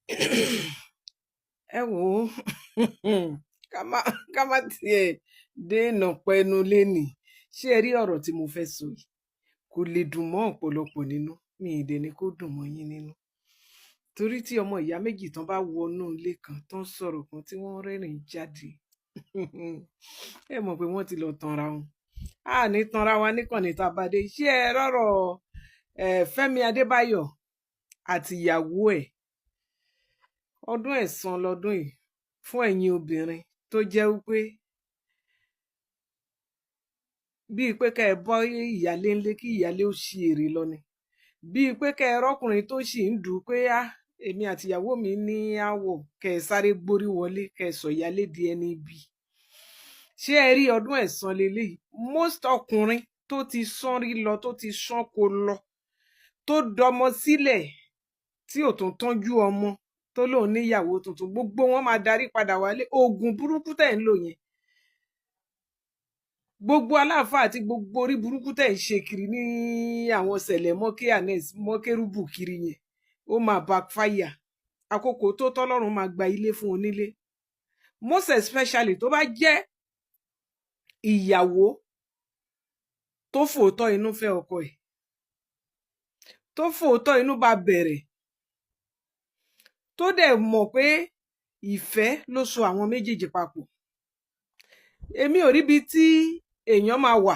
ẹ wò ó ká má tiẹ̀ dènà pẹnu lénìí. Ṣé ẹ rí ọ̀rọ̀ tí mo fẹ́ sọ yìí kò lè dùn mọ́ ọ̀pọ̀lọpọ̀ nínú, mi ì dẹ̀ ní kó dùn mọ́ yín nínú, torí tí ọmọ ìyá méjì tán bá wọnú ilé kan tán sọ̀rọ̀ kan tí wọ́n rẹ́rìn jáde ẹ mọ̀ pé wọ́n ti lọ tanra wọn. A ní tanra wa níkànnì tá a bá dé. Ṣé ẹ rọ́rọ̀ Fẹ́mi Adébáyọ̀ àti ìyàwó ẹ̀? Ọdún ẹ̀san lọdún yìí fún ẹ̀yin obìnrin tó jẹ́ wípé bíi pé ká ẹ bọ́ ìyálé ńlé kí ìyálé ó ṣi èrè lọ ni, bíi pé ká ẹ rọ́kùnrin tó sì ń dùn pé èmi àti ìyàwó mi ní àwọ̀, kẹ́ ẹ sáré gborí wọlé, kẹ́ ẹ sọ ìyálé di ẹni ibi. Ṣé ẹ rí ọdún ẹ̀san leléyìí? Most ọkùnrin tó ti sán rí lọ, tó ti sán kó lọ, tó dọmọ sílẹ̀ tí ò tún tọ́jú ọmọ, tó lóun níyàwó tuntun, gbogbo wọn máa darí padà wálé. Oògùn burúkú tẹ̀ ń lò yẹn, gbogbo aláàfáà àti gbogbo orí burúkú tẹ̀ ń ṣe kiri ní àwọn sẹ̀lẹ̀ mọ́kérúbù kiri yẹn, ó máa backfire. Àkókò tó tọ́lọ́run máa gba ilé fún onílé, most especially tó bá jẹ́ ìyàwó tó fòótọ́ inú fẹ́ ọkọ ẹ̀, tó fòótọ́ inú bá bẹ̀rẹ̀, tó dẹ̀ mọ̀ pé ìfẹ́ ló so àwọn méjèèjì papọ̀. Èmi ò ríbi tí èèyàn máa wà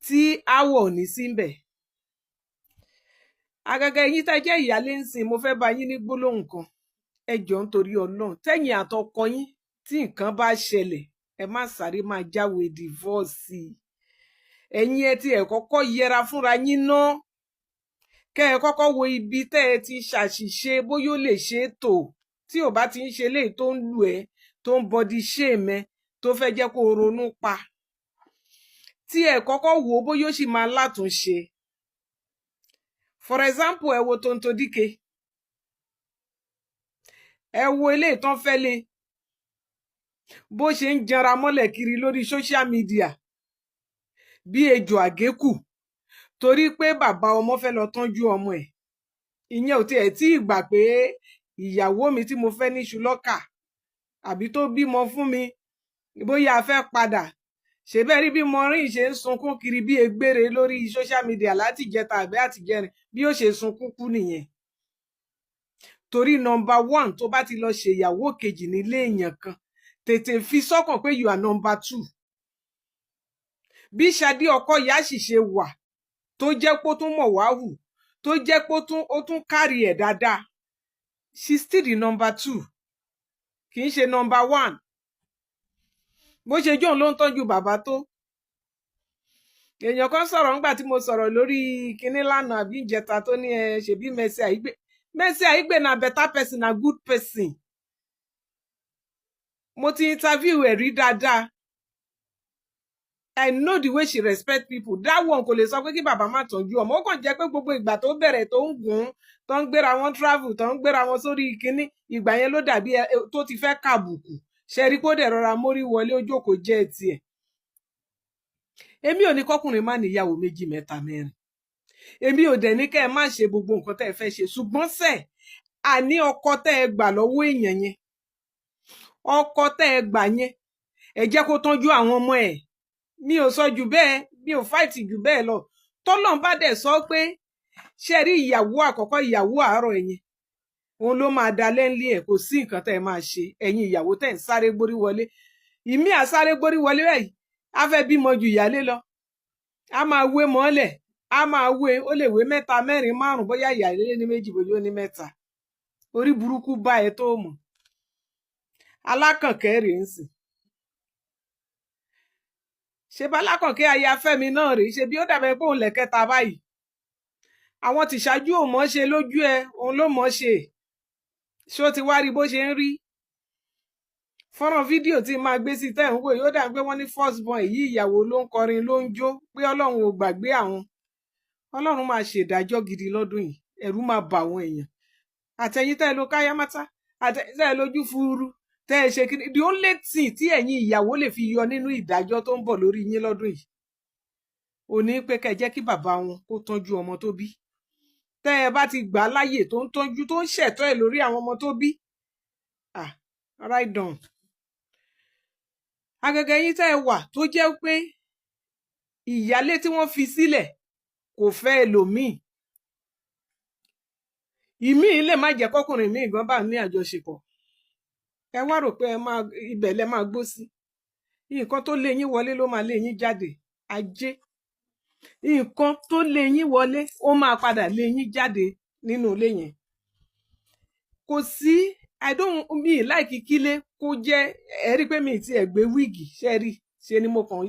tí áwọ̀ ò ní sí ńbẹ̀. Àgàgà ẹ̀yin tá jẹ́ ìyálé ń sìn, mo fẹ́ bá yín ní gbólóhùn kan. Ẹ jọ̀ọ́ nítorí Ọlọ́run, tẹ́yin àtọkọ yín tí nǹkan bá ṣẹlẹ̀, ẹ má sáré máa jáwé divorce. Ẹ̀yin ẹ ti ẹ̀ kọ́kọ́ yẹra fúnra yín ná, kẹ́ ẹ kọ́kọ́ wo ibi tẹ́ ẹ ti ṣàṣìṣe, bóyá ó lè ṣe é tò. Tí ò bá ti ń ṣe léyìí tó ń lù ẹ́, tó ń body shame ẹ, tó fẹ́ jẹ́ kó ronú pa, tí ẹ kọ́kọ́ wò ó bóyá ó sì máa látúnṣe. For example, ẹ wo Tonto Dike, ẹ wo eléyìí tán fẹ́ lé, bó ṣe ń janra mọ́lẹ̀ kiri lórí social media bí ejò àgékù, torí pé bàbá ọmọ fẹ́ lọ tọ́jú ọmọ ẹ̀. Ìyẹn ò tiẹ̀ tí ì gbà pé ìyàwó mi tí mo fẹ́ ní ṣùlọ́kà àbí tó bímọ fún mi, bóyá a fẹ́ padà. Ṣèbẹ́ rí bí Maureen ṣe ń sunkún kiri bí egbére lórí social media láti ìjẹta àbí àtijẹrin, bí ó ṣe sunkún kú nìyẹn. Torí number one, tó bá ti lọ ṣe ìyàwó kejì nílé èèyàn kan, tètè fi sọ́kàn pé you are number two. Bí Ṣadé ọkọ ìyá sì ṣe wà, tó jẹ́ pé ó tún mọ̀ wá hù, tó jẹ́ pé ó tún kárí ẹ̀ dáadáa, she still the number two, kì í ṣe number one. Bó ṣe jóun ló ń tọ́jú bàbá tó. Èèyàn kan sọ̀rọ̀ nígbà tí mo sọ̀rọ̀ lórí kinní lánàá àbí ìjẹta, tó ní ṣebí Mercy Aigbe na better person, na good person. Mo ti interview ẹ̀ rí dáadáa. I know the way she respect people. That one kò lè sọ pé kí bàbá má tọ́jú ọmọ. Ó kàn jẹ́ pé gbogbo ìgbà tó bẹ̀rẹ̀ tó ń gùn, tó ń gbéra wọn travel, tó ń gbéra wọn sórí kinní, ìgbà yẹn ló dàbí tó ti fẹ́ kàbùkù. Ṣe rí kó dẹ̀ rọra mórí wọlé, ó jókòó jẹ́ tiẹ̀. Èmi ò ní kọ́kùnrin má níyàwó méjì mẹ́ta mẹ́rin. Èmi ò dẹ̀ ní kẹ́ ẹ má ṣe gbogbo nǹkan tẹ́ ẹ fẹ́ ṣe. Ṣùgbọ́n àní ọkọ tẹ́ ẹ gbà lọ́wọ́ èèyàn yẹn, ọkọ tẹ́ ẹ gbà yẹn, ẹ jẹ́ kó tọ́jú àwọn ọmọ ẹ̀. Mi ò sọ jù bẹ́ẹ̀, mi ò fight jù bẹ́ẹ̀ lọ. Tọ́lọ́run bá dẹ̀ sọ pé ṣe rí ìyàwó àkọ́kọ́, ìyàwó àárọ̀ ẹ̀yẹn, òun ló máa da lẹ́ńlé ẹ̀, kò sí nǹkan tẹ́ ẹ máa ṣe. Ẹ̀yin ìyàwó tẹ́ ń sáré gbórí wọlé, ìmí àsáré gbórí wọlé rẹ̀ yìí, á fẹ́ bímọ ju ìyálé lọ. A máa wé mọ́lẹ̀, a máa wé, ó lè wé mẹ́ta mẹ́rin márùn, bóyá ìyálé ní méjì, bóyá ó ní mẹ́ta. Orí burúkú bá ẹ tó mọ̀. Alákànkẹ́ rèé ń sìn. Ṣé bá Alákànkẹ́ aya Fẹ́mi náà rèé, ṣe bí ó dàbẹ̀ pé òun lẹ̀kẹta báyìí. Àwọn tìṣáájú ò mọ̀ ṣe lójú ẹ, òun ló mọ̀ ṣe. Ṣé ó ti wá rí bó ṣe ń rí? Fọ́nrán fídíò tí máa gbé sí tẹ́ ń wò yóò dà pé wọ́n ní first born yìí ìyàwó ló ń kọrin ló ń jó, pé Ọlọ́run ò gbàgbé àwọn. Ọlọ́run máa ṣèdájọ́ gidi lọ́dún yìí, ẹ̀rù máa bà àwọn èèyàn. Àtẹ̀yin tẹ́ ẹ lo káyámátá, àtẹ̀yin tẹ́ ẹ lójú fúru, tẹ́ ẹ ṣe kí ni. The only thing tí ẹ̀yin ìyàwó lè fi yọ nínú ìdájọ́ tó ń bọ̀ lórí yín lọ́dún yìí, ò ní pé kẹ́ jẹ́ kí bàbá wọn kó tọ́jú ọmọ tó bí. tẹ́ ẹ bá ti gbà á láyè tó ń tọ́jú tó ń ṣẹ̀tọ́ ẹ̀ lórí àwọn ọmọ tó bí right done. Àgàgà yín tẹ́ ẹ wà tó jẹ́ pé ìyálé tí wọ́n fi sílẹ̀ kò fẹ́ ẹlòmíì, ìmíì lè má jẹ́ kọ́kùnrin míì gan bá ní àjọṣepọ̀, ẹ wá rò pé ibẹ̀ lẹ máa gbó sí. Nǹkan tó lé yín wọlé ló máa lé yín jáde. Ajé, nǹkan tó lé yín wọlé ó máa padà lé yín jáde nínú ilé yẹn. Kò sí mi láìkí kílé kó jẹ́ ẹ rí pé mi ti ẹ̀ gbé wíìgì ṣe rí ṣe ni mo kàn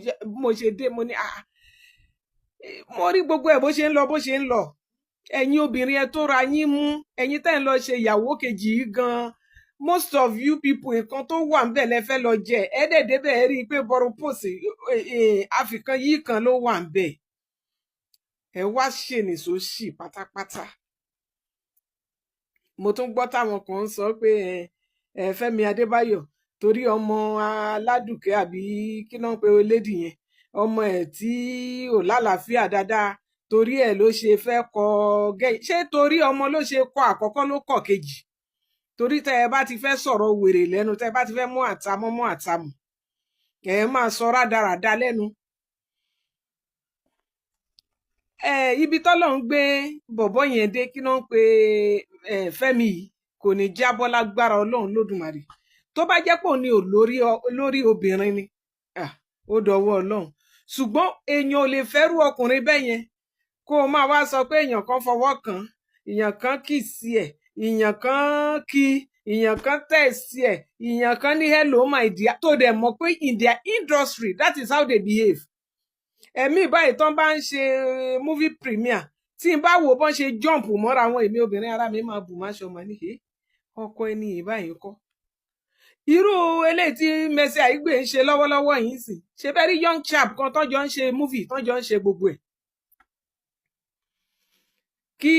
mo ṣe dé mo ní mo rí gbogbo ẹ̀ bó ṣe ń lọ. Ẹ̀yin obìnrin ẹ tó ra yín mú, ẹ̀yin tẹ́ ń lọ ṣe ìyàwó kejì yìí gan-an, most of you people nǹkan tó wà ń bẹ̀ lẹ fẹ́ lọ jẹ ẹ̀ẹ́dẹ̀ẹ́dẹ́bẹ̀ ẹ rí i pé bọ́rọ̀ pòsì àfikàn yìí kan ló wà ń bẹ̀. Ẹ wá ṣènìṣó ṣì pátápátá. Mo tún gbọ́ táwọn kan ń sọ pé Fẹ́mi Adébáyọ̀ torí ọmọ Aládùkẹ́ àbí kí náà pé lédì yẹn, ọmọ ẹ̀ tí ò lálàáfíà dáadáa torí ẹ̀ ló ṣe fẹ́ kọ gẹ́yìn. Ṣé torí ọmọ ló ṣe kọ àkọ́kọ́ ló kọ kejì? Torí tẹ́ ẹ bá ti fẹ́ sọ̀rọ̀ wèrè lẹ́nu, tẹ́ ẹ bá ti fẹ́ mú àtàmọ́ àtàmù, ẹ máa sọ rádaràda lẹ́nu. Ibi tọ́lọ̀ ń gbé bọ̀bọ́ yẹn dé kí náà pé Fẹ́mi yìí kò ní jábọ́ lágbára Ọlọ́run Lódùmarè. Tó bá jẹ́ pò ní olórí obìnrin ni ó dọwọ́ Ọlọ́run, ṣùgbọ́n èèyàn ò lè fẹ́rù ọkùnrin bẹ́ẹ̀ yẹn kó o máa wá sọ pé èèyàn kan fọwọ́ kàn, èèyàn kan kì sí ẹ̀, èèyàn kan kí, èèyàn kan tẹ̀ sí ẹ̀, èèyàn kan ní hello my dear, tó dẹ̀ mọ̀ pé in their industry that is how they behave. Ẹ̀mí báyìí tán bá ń ṣe movie premiere tí n bá wò bọ́n ṣe jump mọ́ra wọn, èmi obìnrin ara mi máa bù má ṣọmọ ní ọkọ ẹni yìí báyìí kọ́. Irú eléyìí tí Mercy Aigbe ń ṣe lọ́wọ́lọ́wọ́ yìí sì ṣe fẹ́ rí young chap kan tọ́jọ́ ń ṣe movie tọ́jọ́ ń ṣe gbogbo ẹ̀, kí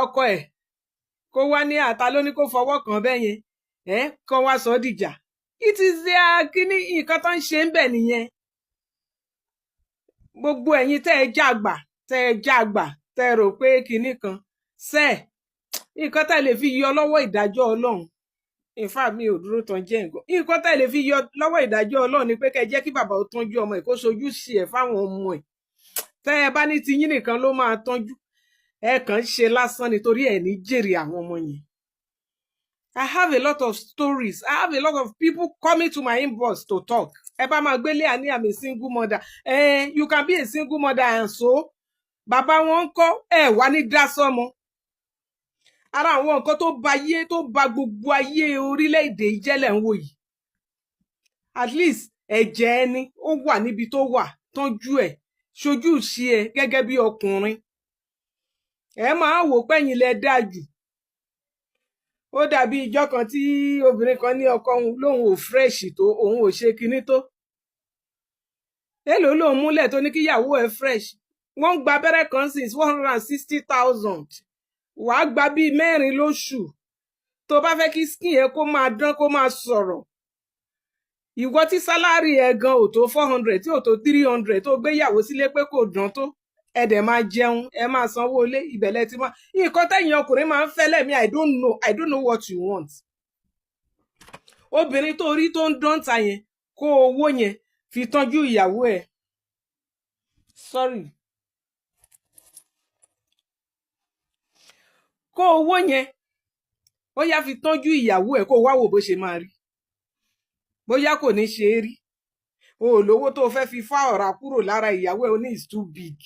ọkọ ẹ̀ kó wá ní àta ló ní kó fọwọ́ kàn bẹ́ẹ̀ yẹn kó wá sọ dìjà. It is their kíní nǹkan tó ń ṣe ń bẹ̀ nìyẹn. Gbogbo ẹ̀yin tẹ́ ẹ jàgbà tẹ́ ẹ rò pé kinní kan nǹkan tẹ́ lè fi yọ lọ́wọ́ ìdájọ́ Ọlọ́run. In fact mi ò dúró tán jẹ́ nǹkan tẹ́ lè fi yọ lọ́wọ́ ìdájọ́ Ọlọ́run ni pé kẹ́ jẹ́ kí bàbá ó tọ́jú ọmọ ẹ̀ kó sojú sí ẹ̀ fáwọn ọmọ ẹ̀. Tẹ́ ẹ bá ní tiyín nìkan ló máa tọ́jú, ẹ kàn ṣe lásán nítorí ẹ̀ ní jèrè àwọn ọmọ yẹn. I have a lot of stories. I have a lot of people coming to my inbox to talk. Ẹ bá máa gbélé àní I'm a single mother. You can be a single mother and so bàbá wọn ń kọ́ wá ní dá sọ́mọ. Ara àwọn nǹkan tó ba gbogbo ayé orílẹ̀-èdè ìjẹ́lẹ̀ ń wò yìí. At least ẹ̀jẹ̀ ẹni ó wà níbi tó wà, tọ́jú ẹ̀, ṣojú sí ẹ gẹ́gẹ́ bí ọkùnrin. Ẹ máa wò pẹ́yìn lẹ dáa jù. Ó dàbí ìjọ kan tí obìnrin kan ní ọkọ òun lòun ò fresh tó, òun ò ṣe kinní tó. Èló lòun múlẹ̀ tó ní kíyàwó ẹ̀ fresh. Wọ́n ń gba abẹ́rẹ́ kan sí 160,000. Wàá gba bíi 4 lóṣù. Tó bá fẹ́ kí skin yẹn kó máa dán kó máa sọ̀rọ̀. Ìwọ tí sálárì ẹ̀ gan ò tó 400 tí ò tó 300 tó gbéyàwó sílé pé kò dán tó. Ẹ dẹ̀ máa jẹun, ẹ máa sanwó ilé, ìbẹ̀lẹ̀ tí máa. Nǹkan tẹ̀yin ọkùnrin máa ń fẹ́ lẹ́mí I don't know what you want. Obìnrin tó rí tó ń dán ta yẹn kó owó yẹn fi tọ́jú ìyàwó ẹ̀. Sorry. Kó owó yẹn ó yá fi tọ́jú ìyàwó ẹ̀ kó wá wò bó ṣe máa rí. Bóyá kò ní ṣe é rí. O ò lówó tó fẹ́ fi fá ọ̀rá kúrò lára ìyàwó ẹ̀ ó ní is too big.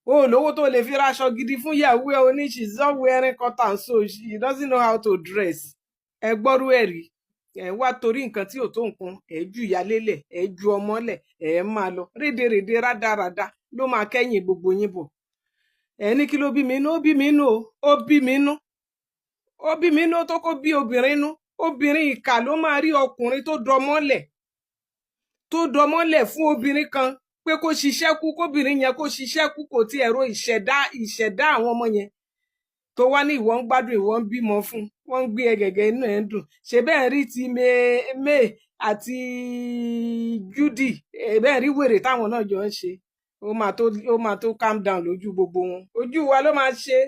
O ò lówó tó lè fi raṣọ gidi fún ìyàwó ẹ̀ ó ní she's not wearing cut and sew, she doesn't know how to dress. Ẹ gbọ́rú ẹ̀ rí. Ẹ wá torí nǹkan tí ò tó nǹkan, ẹ ju ìyálé lẹ̀, ẹ ju ọmọ lẹ̀, ẹ máa lọ. Rédèrèdè rádaràda ló máa kẹ́yìn gbogbo yín bọ̀. Ẹ ní kí ló bí mi inú? Ó bí mi inú o. Ó bí mi inú. Ó bí mi inú tó kó bí obìnrin inú. Obìnrin ìkà ló máa rí ọkùnrin tó dọmọ́lẹ̀ fún obìnrin kan pé kó ṣiṣẹ́ kú, kóbìnrin yẹn kó ṣiṣẹ́ kú, kò tí ẹ̀rọ ìṣẹ̀dá àwọn ọmọ yẹn. Tó wá ní ìwọ ń gbádùn, ìwọ ń bímọ fún, wọ́n ń gbé ẹgẹ̀gẹ̀ inú ẹ̀ ń dùn. Ṣé bẹ́ẹ̀ rí ti May àti Judy, bẹ́ẹ̀ rí wèrè táwọn náà jọ ń ṣe. ó máa tó calm down lójú gbogbo wọn, ojú wa ló máa ṣe.